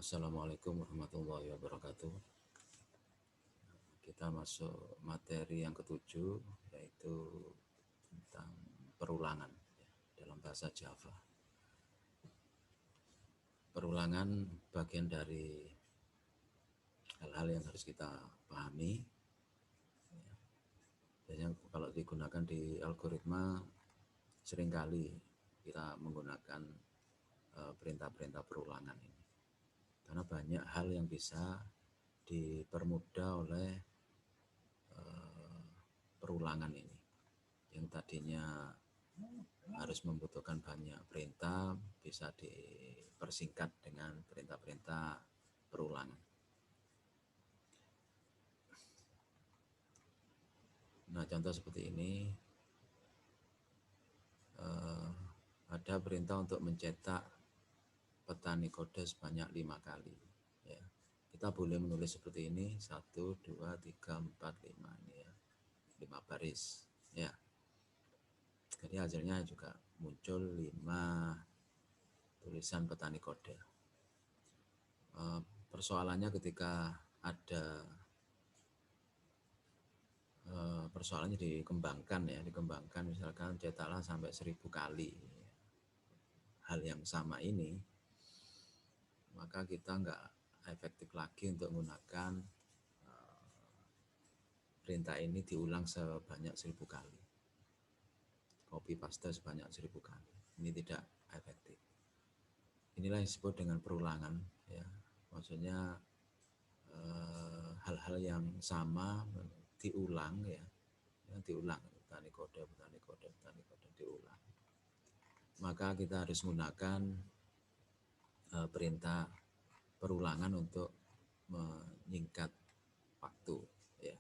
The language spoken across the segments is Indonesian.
Assalamualaikum warahmatullahi wabarakatuh. Kita masuk materi yang ketujuh, yaitu tentang perulangan dalam bahasa Java. Perulangan bagian dari hal-hal yang harus kita pahami. Biasanya kalau digunakan di algoritma, seringkali kita menggunakan perintah-perintah perulangan ini. Karena banyak hal yang bisa dipermudah oleh perulangan ini. Yang tadinya harus membutuhkan banyak perintah, bisa dipersingkat dengan perintah-perintah perulangan. Nah, contoh seperti ini, ada perintah untuk mencetak petani kode sebanyak 5 kali. Ya. Kita boleh menulis seperti ini, 1, 2, 3, 4, 5 ini ya, 5 baris. Ya. Jadi hasilnya juga muncul 5 tulisan petani kode. Persoalannya ketika ada persoalannya dikembangkan misalkan cetaklah sampai 1000 kali hal yang sama ini, maka kita nggak efektif lagi untuk menggunakan perintah ini diulang sebanyak 1000 kali, copy paste sebanyak 1000 kali. Ini tidak efektif. Inilah yang disebut dengan perulangan, ya. Maksudnya hal-hal yang sama diulang, ya, diulang, petani kode diulang. Maka kita harus menggunakan perintah perulangan untuk menyingkat waktu, ya.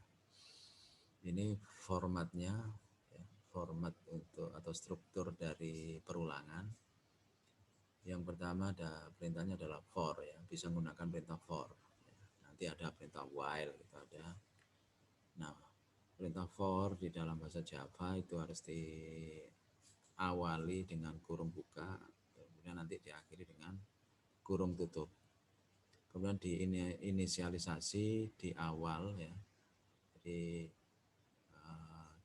Ini formatnya, ya, format untuk atau struktur dari perulangan. Yang pertama ada perintahnya adalah for, ya, bisa menggunakan perintah for. Ya. Nanti ada perintah while, gitu ada. Nah, perintah for di dalam bahasa Java itu harus diawali dengan kurung buka, kemudian nanti diakhiri dengan kurung tutup. Kemudian diinisialisasi di awal, ya. Jadi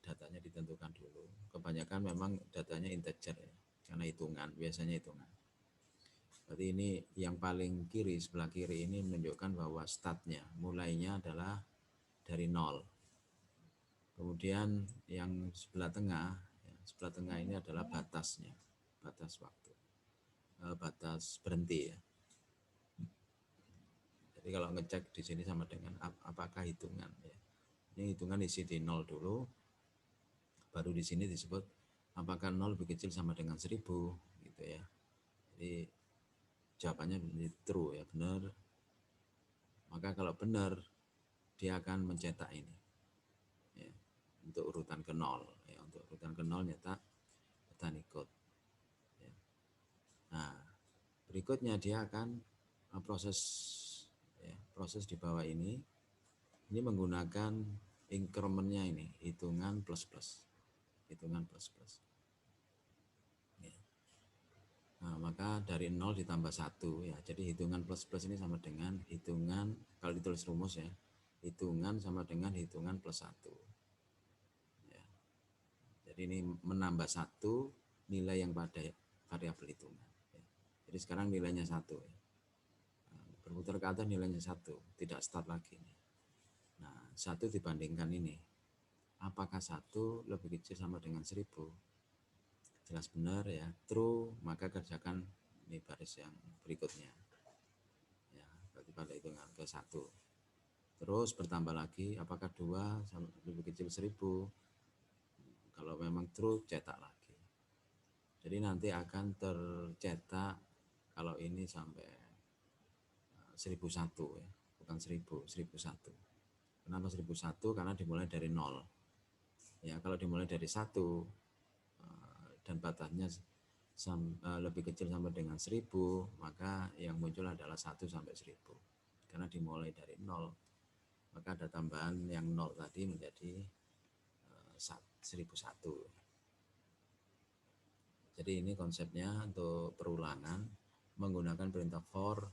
datanya ditentukan dulu. Kebanyakan memang datanya integer, ya, karena hitungan, biasanya hitungan. Berarti ini yang paling kiri, sebelah kiri ini menunjukkan bahwa startnya, mulainya adalah dari 0. Kemudian yang sebelah tengah, ya, sebelah tengah ini adalah batasnya, batas waktu, batas berhenti, ya. Jadi kalau ngecek di sini sama dengan apakah hitungan, ya. Ini hitungan isi di 0 dulu, baru di sini disebut apakah 0 lebih kecil sama dengan 1000, gitu ya. Jadi jawabannya true, ya, benar. Maka kalau benar, dia akan mencetak ini, ya, untuk urutan ke 0, ya, untuk urutan ke 0 nyetak petani code, ya. Nah, berikutnya dia akan proses, ya, proses di bawah ini menggunakan incrementnya ini, hitungan plus plus, hitungan plus plus. Ya. Nah, maka dari 0 ditambah 1, ya, jadi hitungan plus plus ini sama dengan hitungan, kalau ditulis rumus, ya, hitungan sama dengan hitungan plus 1. Ya. Jadi ini menambah 1 nilai yang pada variabel hitungan. Ya. Jadi sekarang nilainya 1. Ya. Nah, berputar ke atas nilainya 1, tidak start lagi. Nah, 1 dibandingkan ini, apakah 1 lebih kecil sama dengan 1000? Jelas benar, ya, true, maka kerjakan ini baris yang berikutnya, ya, berarti pada hitungan ke 1. Terus bertambah lagi, apakah 2 lebih kecil 1000? Kalau memang true, cetak lagi. Jadi nanti akan tercetak kalau ini sampai 1001, ya, bukan 1000, 1001. Kenapa 1001? Karena dimulai dari 0. Ya, kalau dimulai dari 1 dan batasnya lebih kecil sampai dengan 1000, maka yang muncul adalah 1 sampai 1000. Karena dimulai dari 0, maka ada tambahan yang 0 tadi menjadi 1001. Jadi ini konsepnya untuk perulangan menggunakan perintah for,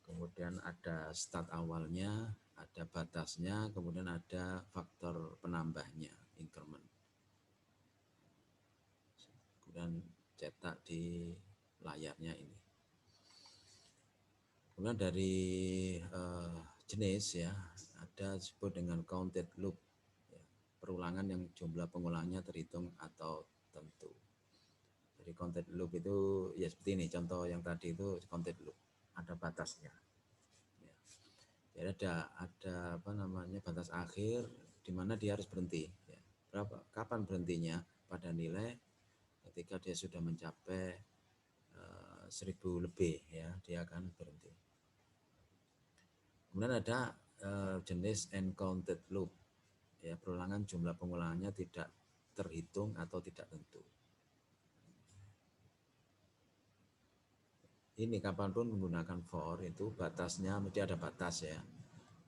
kemudian ada start awalnya, ada batasnya, kemudian ada faktor penambahnya, increment. Kemudian cetak di layarnya ini. Kemudian dari jenis ya, ada disebut dengan counted loop, ya, perulangan yang jumlah pengulangnya terhitung atau tentu. Jadi counted loop itu ya seperti ini, contoh yang tadi itu counted loop, ada batasnya. Ya. Jadi ada apa namanya batas akhir di mana dia harus berhenti. Ya. Kapan berhentinya? Pada nilai ketika dia sudah mencapai 1000 lebih, ya dia akan berhenti. Kemudian ada jenis uncounted loop, ya perulangan jumlah pengulangannya tidak terhitung atau tidak tentu. Ini kapanpun menggunakan for itu batasnya mesti ada batas ya.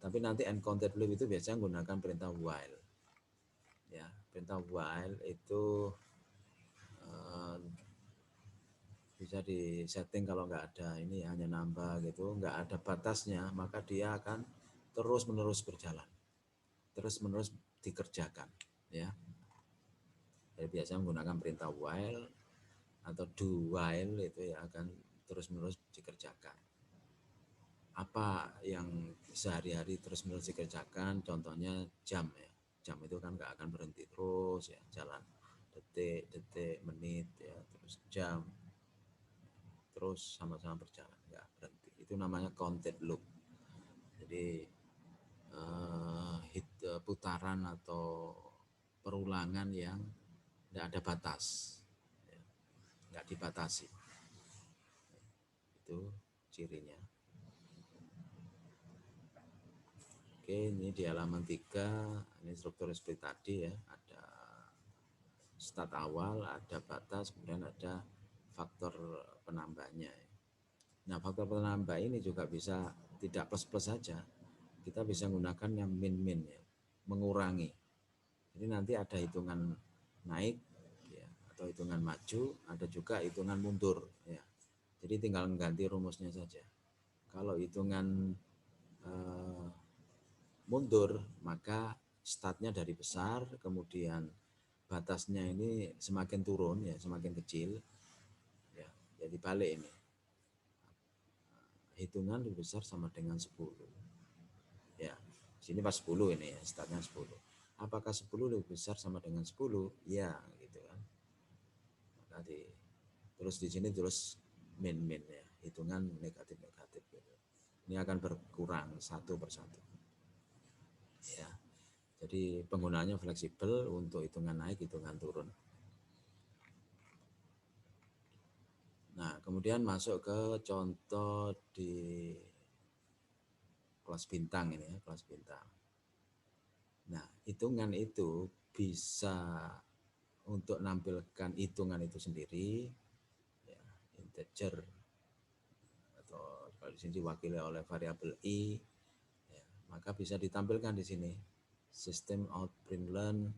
Tapi nanti uncounted loop itu biasanya menggunakan perintah while. Ya, perintah while itu bisa disetting kalau nggak ada ini hanya nambah gitu, nggak ada batasnya, maka dia akan terus menerus berjalan, terus menerus dikerjakan, ya. Jadi biasanya menggunakan perintah while atau do while itu ya akan terus menerus dikerjakan. Apa yang sehari-hari terus menerus dikerjakan, contohnya jam ya, jam itu kan nggak akan berhenti terus ya jalan, detik, menit ya, terus jam, terus sama-sama berjalan nggak berhenti, itu namanya counted loop. Jadi putaran atau perulangan yang tidak ada batas, ya, nggak dibatasi, itu cirinya. Oke, ini di halaman 3, ini struktur seperti tadi ya, ada start awal, ada batas, kemudian ada faktor penambahnya. Nah, faktor penambah ini juga bisa tidak plus-plus saja. Kita bisa menggunakan yang min-min ya, mengurangi. Jadi nanti ada hitungan naik ya, atau hitungan maju, ada juga hitungan mundur ya. Jadi tinggal mengganti rumusnya saja. Kalau hitungan mundur maka startnya dari besar, kemudian batasnya ini semakin turun ya, semakin kecil ya. Jadi balik ini. Hitungan lebih besar sama dengan 10. Ya, sini pas 10 ini ya, startnya 10. Apakah 10 lebih besar sama dengan 10? Ya, gitu kan. Maka terus di sini terus min ya, hitungan negatif gitu. Ini akan berkurang satu persatu. Ya. Jadi penggunaannya fleksibel untuk hitungan naik, hitungan turun. Nah, kemudian masuk ke contoh di kelas bintang ini ya, kelas bintang. Nah, hitungan itu bisa untuk menampilkan hitungan itu sendiri, ya, integer, atau kalau di sini diwakili oleh variabel i, ya, maka bisa ditampilkan di sini sistem out println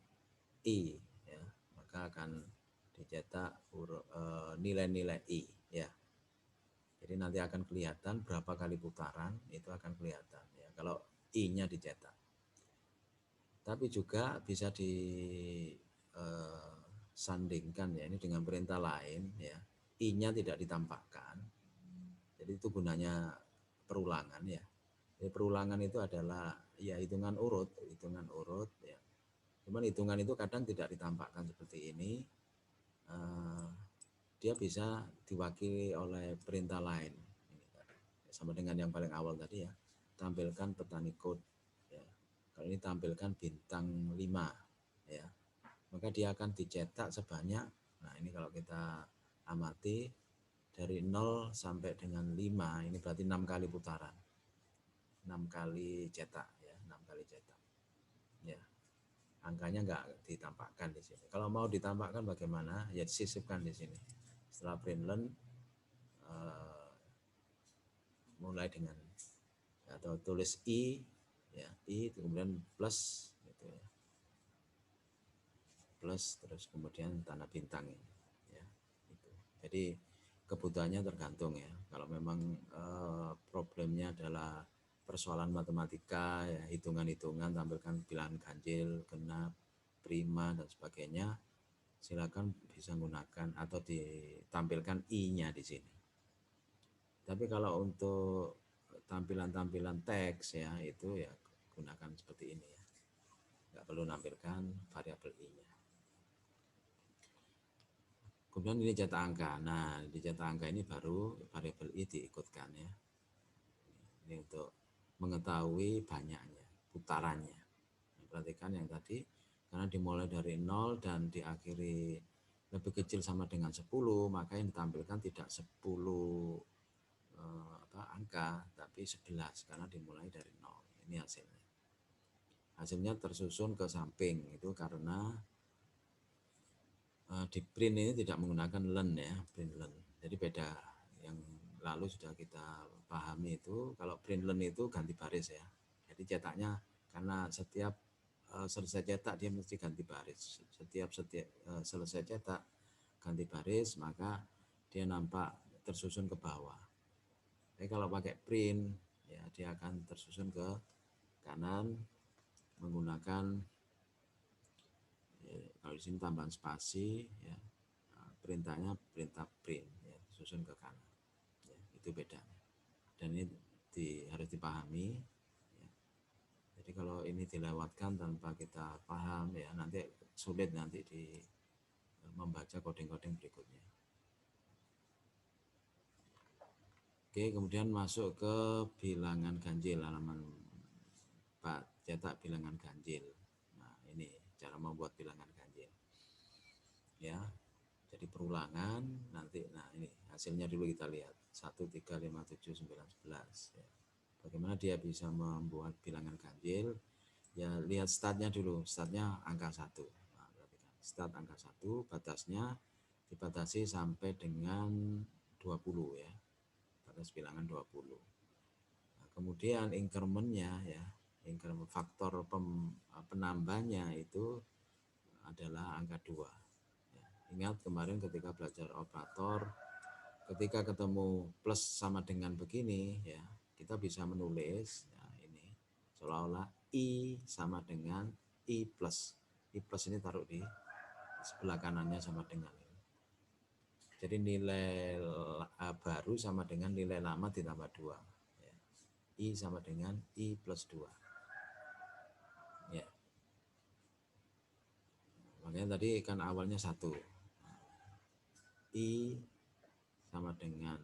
i, ya, maka akan dicetak nilai-nilai i, ya. Jadi nanti akan kelihatan berapa kali putaran, itu akan kelihatan ya kalau i-nya dicetak. Tapi juga bisa disandingkan ya ini dengan perintah lain ya, i-nya tidak ditampakkan. Jadi itu gunanya perulangan ya. Jadi perulangan itu adalah ya hitungan urut ya. Cuman hitungan itu kadang tidak ditampakkan seperti ini. Dia bisa diwakili oleh perintah lain. Sama dengan yang paling awal tadi ya, tampilkan petani code ya. Kalau ini tampilkan bintang 5 ya, maka dia akan dicetak sebanyak, nah ini kalau kita amati dari 0 sampai dengan 5, ini berarti 6 kali putaran, 6 kali cetak ya, 6 kali cetak ya. Angkanya nggak ditampakkan di sini. Kalau mau ditampakkan bagaimana? Ya disisipkan di sini. Setelah println mulai dengan atau tulis i ya, i kemudian plus gitu ya, plus terus kemudian tanda bintang ini ya, gitu. Jadi kebutuhannya tergantung ya. Kalau memang problemnya adalah persoalan matematika, ya, hitungan-hitungan, tampilkan bilangan ganjil, genap, prima, dan sebagainya, silakan bisa menggunakan atau ditampilkan I-nya di sini. Tapi kalau untuk tampilan-tampilan teks ya, itu ya gunakan seperti ini ya. Nggak perlu nampilkan variabel I-nya. Kemudian ini cetak angka. Nah, di cetak angka ini baru variabel I diikutkan ya. Ini untuk mengetahui banyaknya, putarannya. Perhatikan yang tadi, karena dimulai dari 0 dan diakhiri lebih kecil sama dengan 10, maka yang ditampilkan tidak 10 angka, tapi 11 karena dimulai dari 0. Ini hasilnya. Hasilnya tersusun ke samping, itu karena di print ini tidak menggunakan len ya, print len. Jadi beda. Yang lalu sudah kita pahami itu, kalau print len itu ganti baris ya. Jadi cetaknya karena setiap selesai cetak dia mesti ganti baris. Setiap selesai cetak ganti baris, maka dia nampak tersusun ke bawah. Tapi kalau pakai print ya dia akan tersusun ke kanan menggunakan kalau di sini tambahan spasi ya, perintahnya perintah print ya, susun ke kanan ya, itu bedanya dan ini harus dipahami ya. Jadi kalau ini dilewatkan tanpa kita paham ya nanti sulit nanti membaca coding-coding berikutnya. Oke, kemudian masuk ke bilangan ganjil halaman 4, cetak bilangan ganjil. Nah, ini cara membuat bilangan ganjil. Ya. Jadi perulangan nanti, nah ini hasilnya dulu kita lihat 1, 3, 5, 7, 9, 11 ya. Bagaimana dia bisa membuat bilangan ganjil ya, lihat startnya dulu, startnya angka 1 nah, start angka 1 batasnya dibatasi sampai dengan 20 ya, batas bilangan 20. Nah, kemudian incrementnya ya, increment faktor penambahnya itu adalah angka 2. Ingat kemarin ketika belajar operator, ketika ketemu plus sama dengan begini ya, kita bisa menulis ya ini seolah-olah I sama dengan I plus. I plus ini taruh di sebelah kanannya sama dengan ini. Jadi nilai baru sama dengan nilai lama ditambah 2. Ya. I sama dengan I plus 2. Ya. Makanya tadi kan awalnya 1. I sama dengan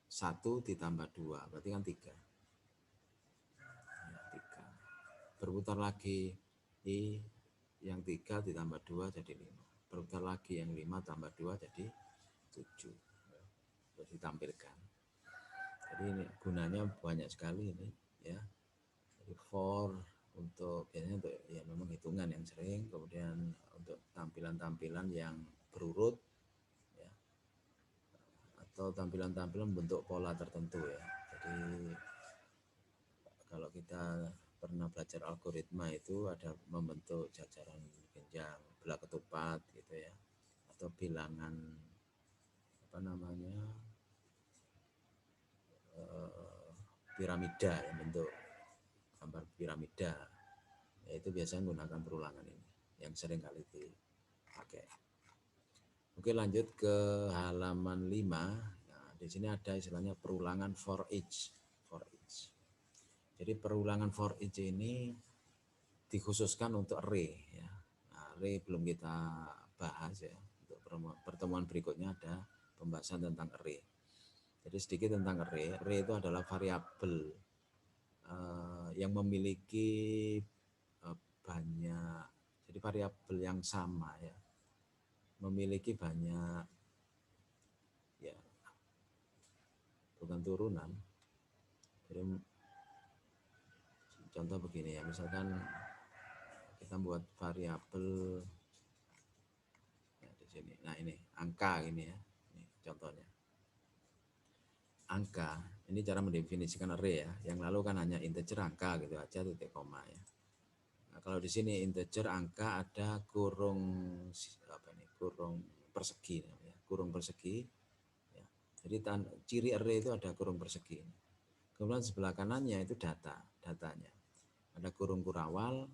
1 ditambah 2, berarti kan 3. Ya, 3. Berputar lagi, I yang 3 ditambah 2 jadi 5. Berputar lagi yang 5 tambah 2 jadi 7. Terus ditampilkan. Jadi ini gunanya banyak sekali ini ya. Jadi for untuk biasanya untuk ya memang hitungan yang sering, kemudian untuk tampilan-tampilan yang berurut ya, atau tampilan-tampilan bentuk pola tertentu ya. Jadi kalau kita pernah belajar algoritma itu ada membentuk jajaran genjang, belah ketupat gitu ya, atau bilangan apa namanya piramida yang bentuk gambar piramida, yaitu biasanya menggunakan perulangan ini yang sering kali dipakai. Oke, lanjut ke halaman 5. Nah, di sini ada istilahnya perulangan for each. For each. Jadi perulangan for each ini dikhususkan untuk array ya. Nah, array belum kita bahas ya. Untuk pertemuan berikutnya ada pembahasan tentang array. Jadi sedikit tentang array. Array itu adalah variabel yang memiliki banyak, jadi variabel yang sama ya, memiliki banyak ya, bukan turunan. Jadi contoh begini ya, misalkan kita buat variabel ya, di sini. Nah ini angka ini ya, ini contohnya. Angka ini cara mendefinisikan array ya. Yang lalu kan hanya integer angka gitu aja titik koma ya. Nah, kalau di sini integer angka ada kurung apa ini? Kurung persegi namanya. Kurung persegi ya. Jadi ciri array itu ada kurung persegi. Kemudian sebelah kanannya itu datanya. Ada kurung kurawal,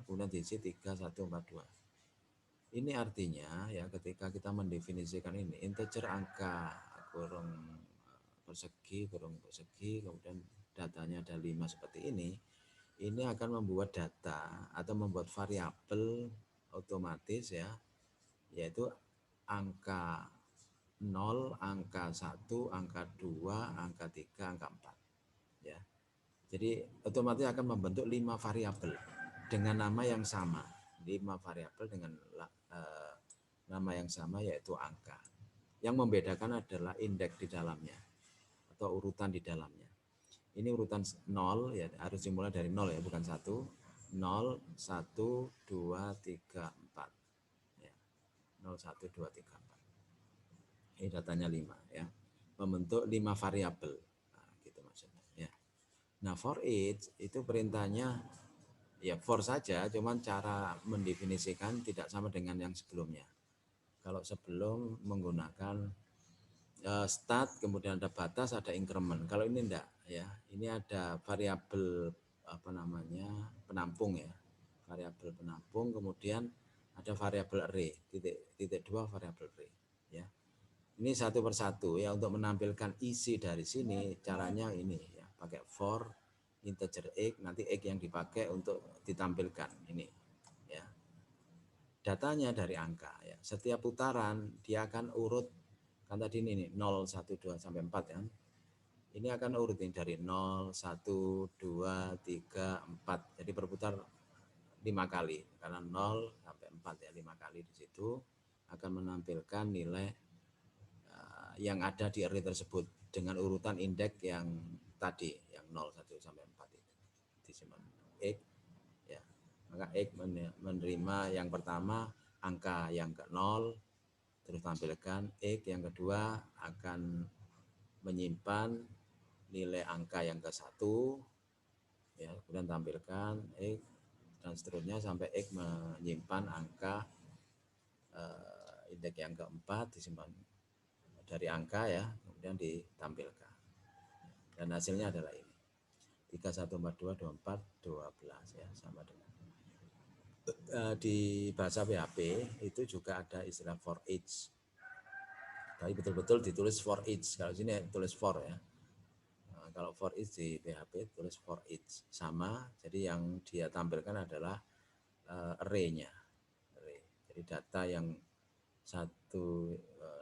kemudian diisi 3142. Ini artinya ya ketika kita mendefinisikan ini, integer angka kurung persegi, kemudian datanya ada 5 seperti ini akan membuat data atau membuat variabel otomatis ya, yaitu angka 0, angka 1, angka 2, angka 3, angka 4. Ya. Jadi otomatis akan membentuk 5 variabel dengan nama yang sama. 5 variabel dengan nama yang sama yaitu angka. Yang membedakan adalah indeks di dalamnya atau urutan di dalamnya. Ini urutan 0 ya, harus dimulai dari 0 ya, bukan 1. 0, 1, 2, 3, 4. Ya. 0, 1, 2, 3, 4. Ini datanya 5 ya. Membentuk 5 variabel. Nah, gitu maksudnya ya. Nah, for each itu perintahnya ya for saja, cuman cara mendefinisikan tidak sama dengan yang sebelumnya. Kalau sebelum menggunakan start, kemudian ada batas, ada increment. Kalau ini enggak ya. Ini ada variabel apa namanya? Penampung ya. Variabel penampung, kemudian ada variabel array, titik 2 variabel array ya. Ini satu persatu ya, untuk menampilkan isi dari sini caranya ini ya, pakai for integer x, nanti x yang dipakai untuk ditampilkan ini ya. Datanya dari angka ya. Setiap putaran dia akan urut, kan tadi ini nih 0, 1, 2 sampai 4 ya. Ini akan urut ini dari 0, 1, 2, 3, 4. Jadi berputar 5 kali karena 0 sampai 4 ya, 5 kali di situ akan menampilkan nilai yang ada di array tersebut dengan urutan indeks yang tadi yang 0, 1 sampai 4 itu disimpan x ya. Maka x menerima yang pertama angka yang ke 0, terus tampilkan x yang kedua akan menyimpan nilai angka yang ke 1 ya, kemudian tampilkan x dan seterusnya sampai x menyimpan angka indeks yang keempat disimpan dari angka ya, kemudian ditampilkan. Dan hasilnya adalah ini. 3, 1, 4, 2, 24, 12 ya, sama dengan. Di bahasa PHP itu juga ada istilah for each. Tapi betul-betul ditulis for each. Kalau sini tulis for ya. Kalau for each di PHP tulis for each. Sama, jadi yang dia tampilkan adalah array-nya. Jadi data yang satu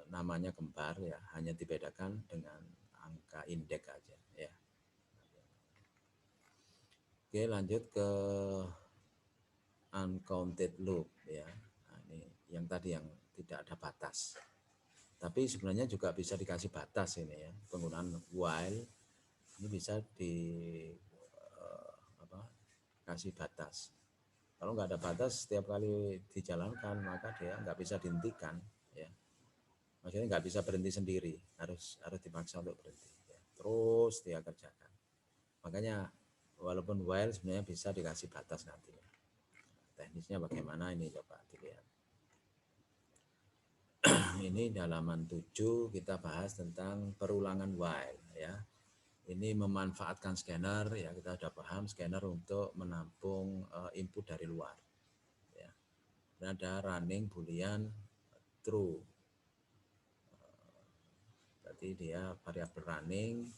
namanya kembar ya, hanya dibedakan dengan angka indeks aja ya. Oke, lanjut ke uncounted loop ya. Nah, ini yang tadi yang tidak ada batas. Tapi sebenarnya juga bisa dikasih batas ini ya. Penggunaan while ini bisa kasih batas. Kalau nggak ada batas, setiap kali dijalankan maka dia nggak bisa dihentikan ya. Maksudnya nggak bisa berhenti sendiri, harus dipaksa untuk berhenti ya. Terus dia kerjakan. Makanya walaupun while sebenarnya bisa dikasih batas nanti. Teknisnya bagaimana ini coba dilihat. Ini di halaman 7 kita bahas tentang perulangan while ya. Ini memanfaatkan scanner ya, kita sudah paham scanner untuk menampung input dari luar ya. Dan ada running boolean true. Berarti dia variabel running,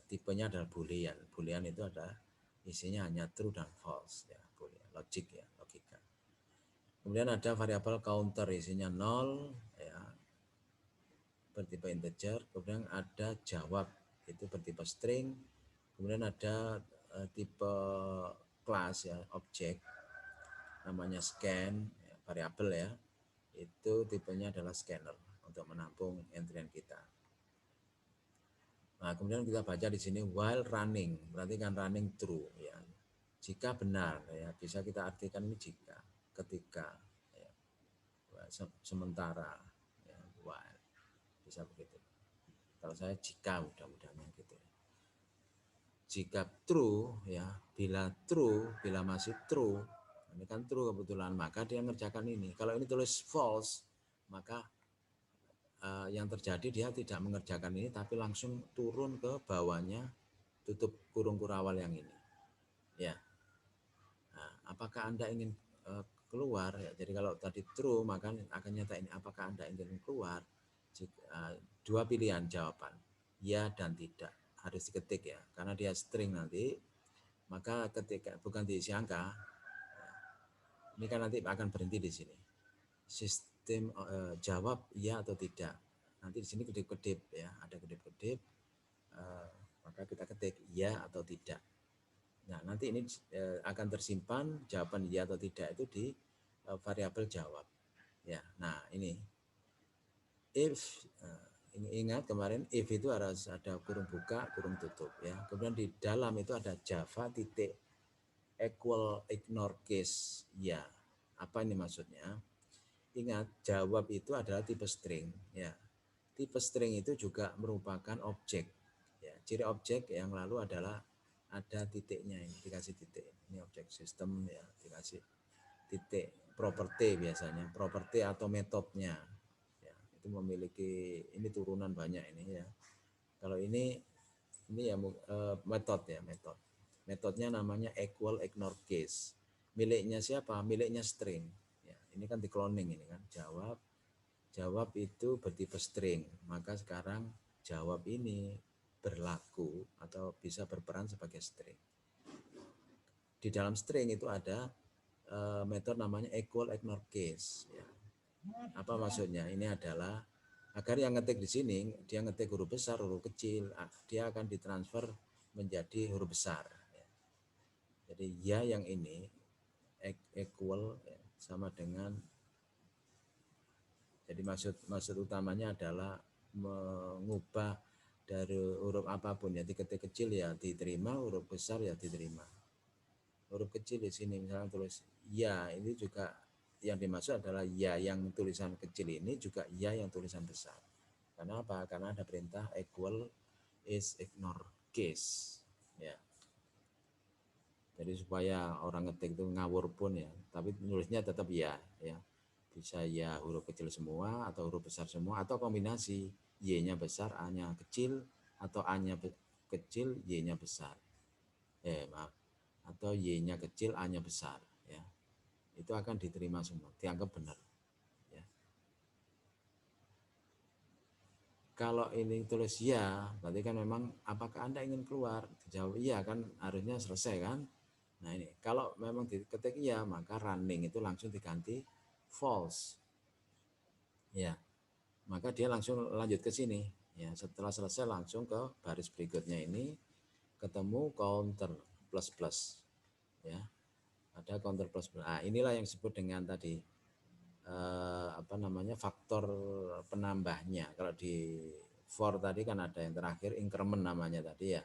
tipenya adalah boolean. Boolean itu ada isinya hanya true dan false ya, boolean, logik ya, logika. Kemudian ada variabel counter, isinya 0 ya, bertipe integer. Kemudian ada jawab, itu bertipe string. Kemudian ada tipe kelas ya, objek, namanya scan ya, variabel ya. Itu tipenya adalah scanner untuk menampung entrian kita. Nah, kemudian kita baca di sini while running, berarti kan running true ya. Jika benar ya, bisa kita artikan ini jika, ketika ya. Sementara ya, while. Bisa begitu. Kalau saya jika mudah-mudahan gitu ya. Jika true ya, bila masih true, ini kan true kebetulan, maka dia ngerjakan ini. Kalau ini tulis false, maka yang terjadi dia tidak mengerjakan ini tapi langsung turun ke bawahnya, tutup kurung kurawal yang ini. Ya. Nah, apakah Anda ingin keluar? Ya, jadi kalau tadi true maka akan nyata ini apakah Anda ingin keluar? Dua pilihan jawaban, ya dan tidak. Harus diketik ya, karena dia string nanti, maka ketika bukan diisi angka, ini kan nanti akan berhenti di sini. Sistem jawab ya atau tidak. Nanti di sini kedip-kedip ya, ada kedip-kedip, maka kita ketik ya atau tidak. Nah, nanti ini akan tersimpan jawaban ya atau tidak itu di variabel jawab. Ya, nah ini if ingat kemarin if itu harus ada kurung buka, kurung tutup ya. Kemudian di dalam itu ada Java titik equal ignore case ya. Apa ini maksudnya? Ingat jawab itu adalah tipe string ya. Tipe string itu juga merupakan objek ya. Ciri objek yang lalu adalah ada titiknya ini, dikasih titik. Ini objek sistem ya, dikasih titik properti biasanya, properti atau metodenya. Ya, itu memiliki ini turunan banyak ini ya. Kalau ini ya metode ya, metode. Metodenya namanya equal ignore case. Miliknya siapa? Miliknya string. Ya, ini kan di cloning ini kan. Jawab itu bertipe string. Maka sekarang jawab ini berlaku atau bisa berperan sebagai string. Di dalam string itu ada metode namanya equal ignore case. Ya. Apa maksudnya? Ini adalah agar yang ngetik di sini dia ngetik huruf besar, huruf kecil, dia akan ditransfer menjadi huruf besar. Ya. Jadi ya yang ini equal ya, sama dengan, jadi maksud utamanya adalah mengubah dari huruf apapun ya, diketik kecil ya diterima, huruf besar ya diterima. Huruf kecil di sini misalnya tulis ya, ini juga yang dimaksud adalah ya yang tulisan kecil ini juga ya yang tulisan besar. Karena apa? Karena ada perintah equal is ignore case ya. Jadi supaya orang ngetik itu ngawur pun ya, tapi nulisnya tetap ya ya. Bisa ya huruf kecil semua atau huruf besar semua atau kombinasi y-nya besar, a-nya kecil atau a-nya kecil, y-nya besar. Maaf. Atau y-nya kecil, a-nya besar ya. Itu akan diterima semua, dianggap benar ya. Kalau ini tulis ya, berarti kan memang apakah Anda ingin keluar? Dijawab iya kan, harusnya selesai kan. Nah ini, kalau memang diketik iya, maka running itu langsung diganti false. Ya, maka dia langsung lanjut ke sini. Ya, setelah selesai langsung ke baris berikutnya ini, ketemu counter plus plus. Ya, ada counter plus plus. Nah, inilah yang disebut dengan tadi apa namanya faktor penambahnya. Kalau di for tadi kan ada yang terakhir increment namanya tadi ya.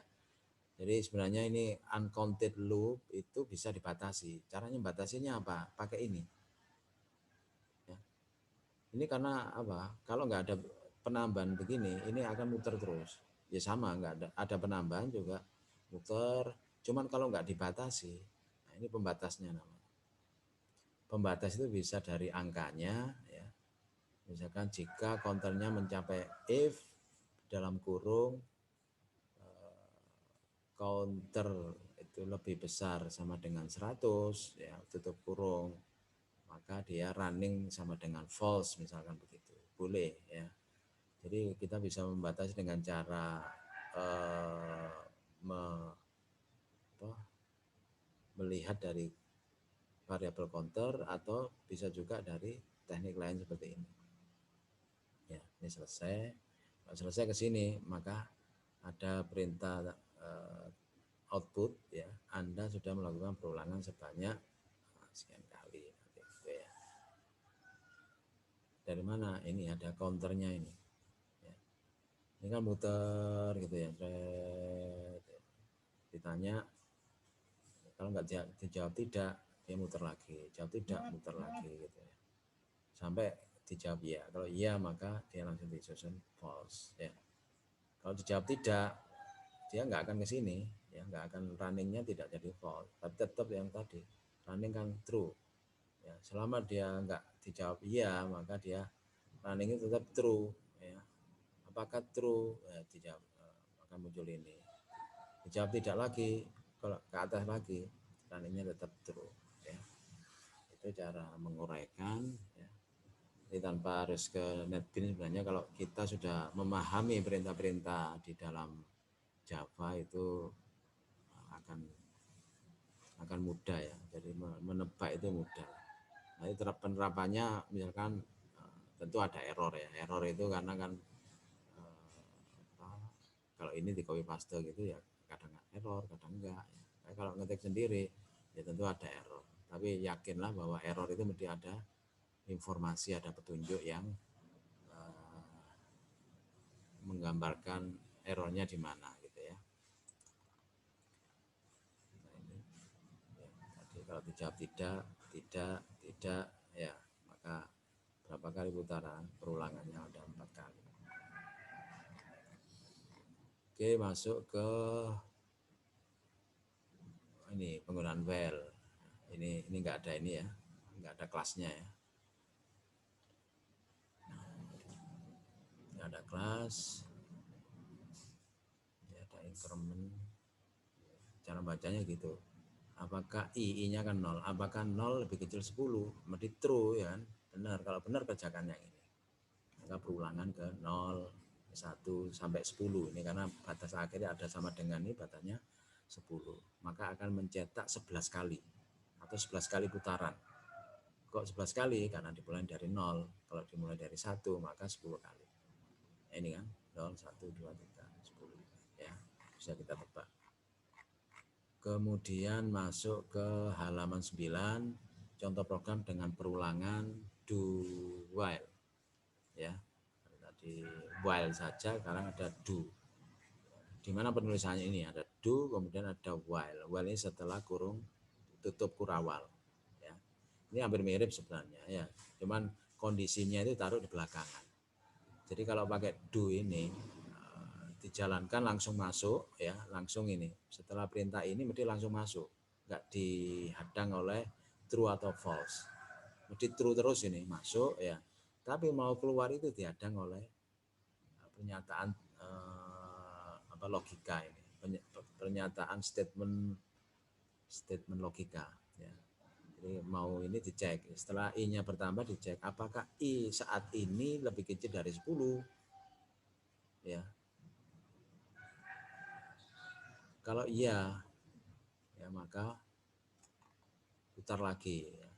Jadi sebenarnya ini uncounted loop itu bisa dibatasi. Caranya batasinya apa? Pakai ini. Ya. Ini karena apa? Kalau nggak ada penambahan begini, ini akan muter terus. Ya sama, nggak ada penambahan juga muter. Cuman kalau nggak dibatasi, nah ini pembatasnya namanya. Pembatas itu bisa dari angkanya, ya. Misalkan jika counternya mencapai if dalam kurung counter itu lebih besar sama dengan 100 ya tutup kurung, maka dia running sama dengan false misalkan begitu. Boleh ya. Jadi kita bisa membatasi dengan cara melihat dari variabel counter atau bisa juga dari teknik lain seperti ini. Ya, ini selesai. Kalau selesai ke sini, maka ada perintah output ya. Anda sudah melakukan perulangan sebanyak sekian kali gitu ya. Dari mana? Ini ada counternya ini. Ya. Ini kan muter gitu ya. Ditanya, kalau nggak dijawab tidak, dia muter lagi. Jawab tidak, muter lagi gitu ya. Sampai dijawab ya. Kalau iya maka dia langsung disusun false ya. Kalau dijawab tidak, dia nggak akan ke sini ya, nggak akan runningnya tidak jadi false, tapi tetap yang tadi running kan true ya. Selama dia nggak dijawab iya maka dia runningnya tetap true ya. apakah true, dijawab, akan muncul ini. Dijawab tidak lagi, kalau ke atas lagi, runningnya tetap true. Ya. Itu cara menguraikan. Ya. Jadi tanpa harus ke NetBeans, sebenarnya kalau kita sudah memahami perintah-perintah di dalam Java itu akan mudah ya. Jadi menebak itu mudah. Nah, penerapannya misalkan tentu ada error ya. Error itu karena kan kalau ini di copy paste gitu ya kadang error, kadang enggak. Ya. Kalau ngetik sendiri ya tentu ada error. Tapi yakinlah bahwa error itu mesti ada informasi, ada petunjuk yang menggambarkan errornya di mana gitu ya. Nah, ini ya, tadi kalau dijawab tidak ya maka berapa kali putaran, perulangannya ada 4 kali. Oke, masuk ke ini penggunaan while. Ini enggak ada ini ya, enggak ada kelasnya ya. Ini ada kelas, ini ada increment. Cara bacanya gitu. Apakah I-nya kan 0, apakah 0 lebih kecil 10? Mesti true ya kan? Benar, kalau benar kerjakan yang ini. Maka perulangan ke 0, 1 sampai 10. Ini karena batas akhirnya ada sama dengan ini batasnya 10. Maka akan mencetak 11 kali atau 11 kali putaran. Kok 11 kali? Karena dimulai dari 0. Kalau dimulai dari 1 maka 10 kali. Ini kan 0, 1, 2, 3, 10. Ya, bisa kita tebak. Kemudian masuk ke halaman 9, contoh program dengan perulangan do while. Ya. Tadi while saja, sekarang ada do. Di mana penulisannya ini ada do, kemudian ada while. While ini setelah kurung tutup kurawal. Ya. Ini hampir mirip sebenarnya ya. Cuman kondisinya itu taruh di belakangan. Jadi kalau pakai do ini dijalankan langsung masuk ya, langsung ini. Setelah perintah ini mesti langsung masuk. Enggak dihadang oleh true atau false. Mesti true terus ini masuk ya. Tapi mau keluar itu dihadang oleh pernyataan logika ini. Pernyataan statement logika ya. Jadi mau ini dicek. Setelah I-nya bertambah dicek apakah I saat ini lebih kecil dari 10 ya. Kalau iya ya maka putar lagi ya.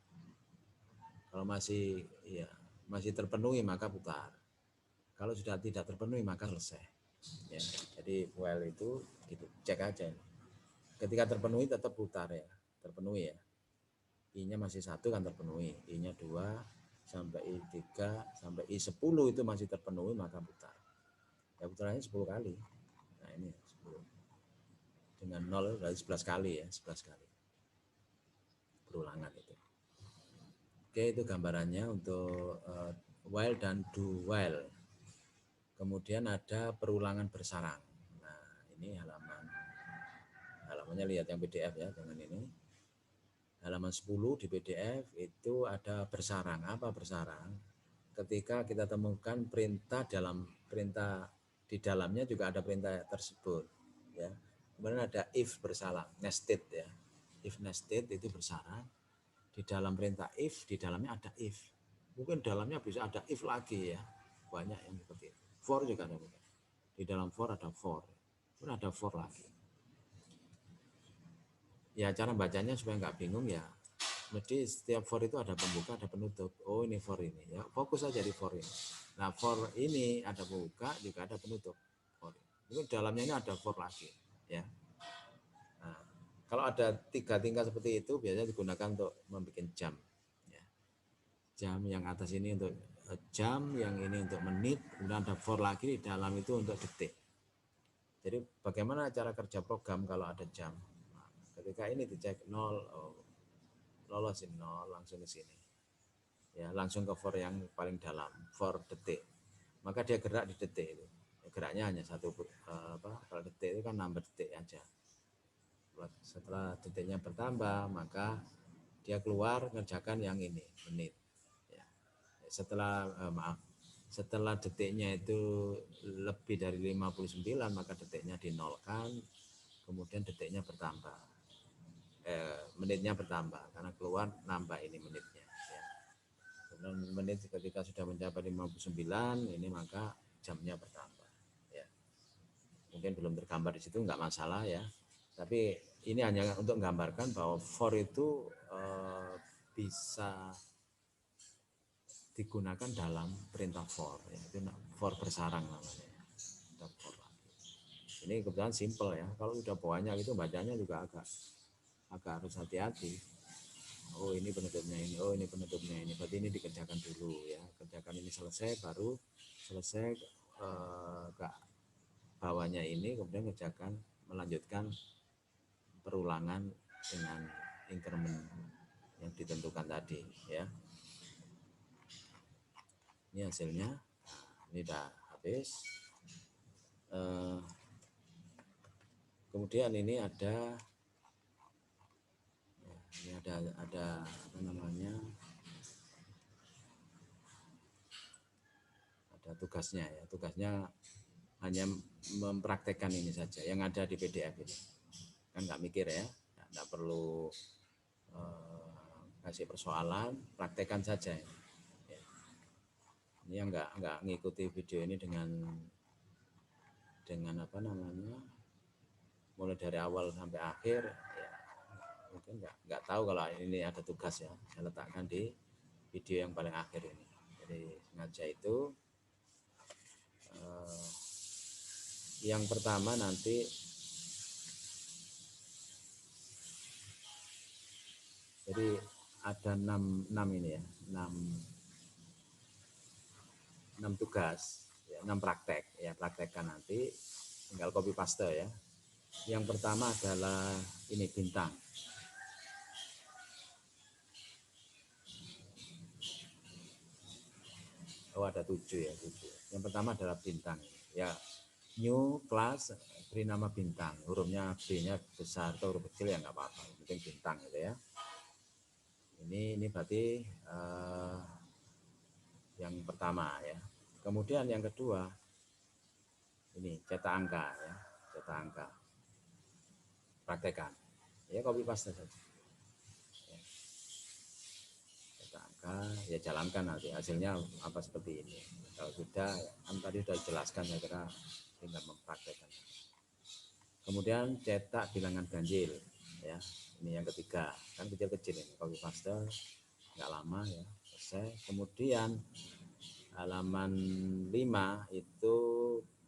Kalau masih ya masih terpenuhi maka putar. Kalau sudah tidak terpenuhi maka selesai. Ya, jadi while itu gitu, cek aja. Ketika terpenuhi tetap putar ya, terpenuhi ya. I-nya masih 1 kan terpenuhi, I-nya 2 sampai I3 sampai I10 itu masih terpenuhi maka putar. Ya putarannya 10 kali. Nah ini 10. Dengan 0 dari 11 kali ya, 11 kali. Perulangan itu. Oke, itu gambarannya untuk while dan do while. Kemudian ada perulangan bersarang. Nah, ini halamannya lihat yang PDF ya dengan ini. Halaman 10 di PDF itu ada bersarang. Apa bersarang? Ketika kita temukan perintah di dalamnya juga ada perintah tersebut ya. Kemudian ada if bersarang, nested ya. If nested itu bersarang. Di dalam perintah if, di dalamnya ada if. Mungkin dalamnya bisa ada if lagi ya. Banyak yang seperti itu. For juga ada. Di dalam for ada for. Kemudian ada for lagi. Ya cara bacanya supaya nggak bingung ya. Mesti setiap for itu ada pembuka, ada penutup. Oh ini for ini. Ya fokus aja di for ini. Nah for ini ada pembuka, juga ada penutup. For. Itu dalamnya ini ada for lagi. Ya. Nah, kalau ada 3 tingkat seperti itu biasanya digunakan untuk membuat jam. Ya. Jam yang atas ini untuk jam, yang ini untuk menit, kemudian ada for lagi di dalam itu untuk detik. Jadi bagaimana cara kerja program kalau ada jam? Nah, ketika ini dicek 0, lolos ini 0 langsung ke sini. Ya, langsung ke for yang paling dalam, for detik. Maka dia gerak di detik itu. Geraknya hanya satu kalau detik itu kan nambah detik aja. Setelah detiknya bertambah, maka dia keluar mengerjakan yang ini, menit. Ya. Setelah Setelah detiknya itu lebih dari 59, maka detiknya dinolkan, kemudian detiknya bertambah, menitnya bertambah karena keluar nambah ini menitnya. Ya. Kemudian menit ketika sudah mencapai 59, ini maka jamnya bertambah. Ya. Mungkin belum tergambar di situ, nggak masalah ya. Tapi ini hanya untuk menggambarkan bahwa for itu bisa digunakan dalam perintah for, ya. Itu for bersarang namanya. For. Ini kebetulan simple ya. Kalau udah banyak itu bacanya juga agak harus hati-hati. Oh ini penutupnya ini, oh ini penutupnya ini. Berarti ini dikerjakan dulu ya. Kerjakan ini selesai, baru selesai ke bawahnya ini, kemudian kerjakan melanjutkan perulangan dengan increment yang ditentukan tadi ya. Ini hasilnya. Ini udah habis. Kemudian ini ada apa namanya, ada tugasnya ya. Tugasnya hanya mempraktekkan ini saja yang ada di PDF ini. Kan nggak mikir ya, nggak perlu kasih persoalan, praktekkan saja. Ya. Ini yang nggak ngikuti video ini dengan apa namanya, mulai dari awal sampai akhir, ya mungkin nggak tahu kalau ini ada tugas ya. Saya letakkan di video yang paling akhir ini. Jadi sengaja itu yang pertama nanti jadi ada 6 ini ya, 6 tugas, ya, 6 praktek ya, praktekkan nanti tinggal copy paste ya. Yang pertama adalah ini bintang. Oh ada 7 ya, 7. Yang pertama adalah bintang ya, new class, beri nama bintang, hurufnya B-nya besar atau huruf kecil ya nggak apa-apa, penting bintang gitu ya. Ini berarti yang pertama ya. Kemudian yang kedua ini cetak angka ya, cetak angka, praktekan ya, copy paste saja ya. Cetak angka ya, jalankan nanti hasilnya apa seperti ini. Kalau sudah kan tadi sudah dijelaskan, saya kira tinggal mempraktekkan. Kemudian cetak bilangan ganjil ya, ini yang ketiga, kan kecil-kecil ini, copy paste nggak lama ya, selesai. Kemudian halaman 5 itu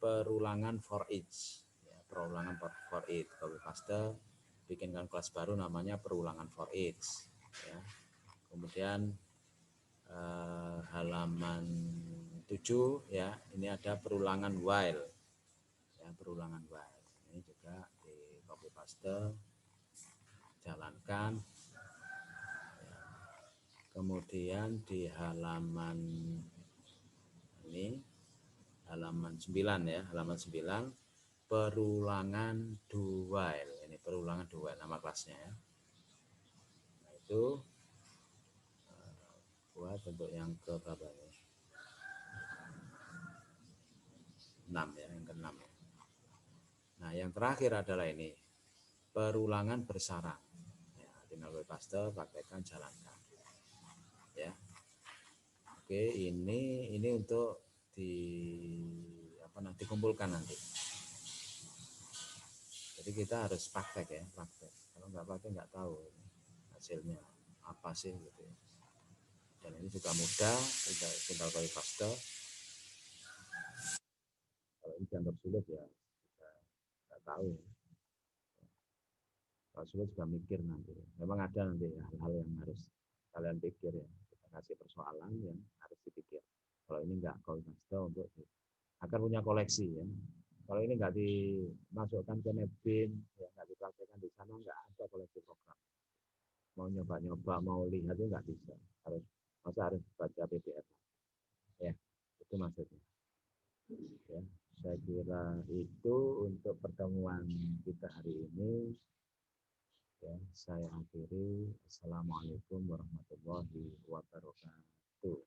perulangan for each ya, perulangan for each, copy paste, bikinkan kelas baru namanya perulangan for each ya. Kemudian halaman 7 ya, ini ada perulangan while ya, perulangan while ini juga di copy paste, jalankan ya. Kemudian di halaman ini halaman 9 ya, halaman 9 perulangan do while, ini perulangan do while nama kelasnya ya. Nah itu buat bentuk yang ke berapa ini, 6 ya, yang ke-6 ya. Nah yang terakhir adalah ini perulangan bersarang ya, tinggal paste, praktekkan, jalankan ya. Oke, ini untuk dikumpulkan nanti. Jadi kita harus praktek ya, praktek. Kalau nggak praktek nggak tahu hasilnya apa sih gitu ya. Dan ini juga mudah, tinggal copy paste. Kalau ini dianggap sulit ya kita nggak tahu ya. Kalau sulit juga mikir nanti. Memang ada nanti hal-hal yang harus kalian pikir ya. Kita kasih persoalan yang harus dipikir. Kalau ini nggak copy paste untuk akan punya koleksi ya. Kalau ini nggak dimasukkan ke NetBeans, ya nggak dipraktekkan di sana, nggak ada koleksi program. Mau nyoba-nyoba, mau lihat itu nggak bisa. Harus baca PDF. Ya, itu maksudnya. Ya, saya kira itu untuk pertemuan kita hari ini. Ya, saya akhiri. Assalamualaikum warahmatullahi wabarakatuh.